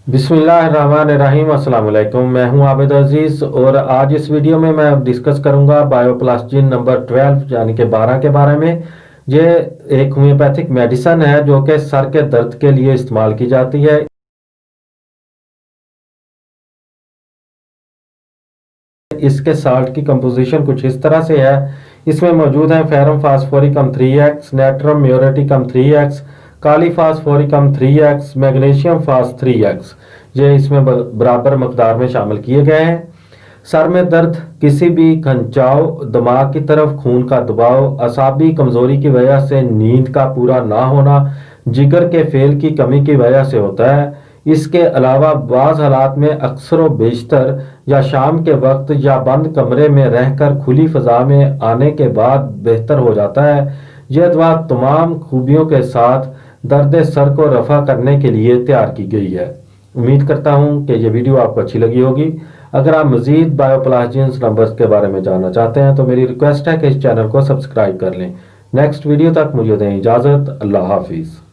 बिस्मिल्लाहिर्रहमानिर्रहीम। अस्सलाम वालेकुम। मैं हूं आबिद अजीज़ और आज इस वीडियो में मैं डिस्कस करूंगा बायोप्लास्टिन नंबर 12 यानी कि 12 के बारे में। ये एक होम्योपैथिक मेडिसन है जो कि सर के दर्द के लिए इस्तेमाल की जाती है। इसके साल्ट की कंपोजिशन कुछ इस तरह से है। इसमें मौजूद है फेरम फास्फोरिकम 3x, नेट्रम म्यूरेटिकम 3x, काली फास्फोरिकम 3x, मैग्नीशियम फास 3x। ये इसमें बराबर मकदार में शामिल किए गए हैं। सर में दर्द, किसी भी खंचाव, दिमाग की तरफ खून का दबाव, असाबी कमजोरी की वजह से नींद का पूरा ना होना, जिगर के फेल की कमी की वजह से होता है। इसके अलावा बाज़ हालात में अक्सर व बेशतर या शाम के वक्त या बंद कमरे में रहकर खुली फजा में आने के बाद बेहतर हो जाता है। यह दवा तमाम खूबियों के साथ दर्द सर को रफा करने के लिए तैयार की गई है। उम्मीद करता हूं कि यह वीडियो आपको अच्छी लगी होगी। अगर आप मजीद बायोप्लास्टिन नंबर्स के बारे में जानना चाहते हैं तो मेरी रिक्वेस्ट है कि इस चैनल को सब्सक्राइब कर लें। नेक्स्ट वीडियो तक मुझे दें इजाज़त। अल्लाह हाफिज़।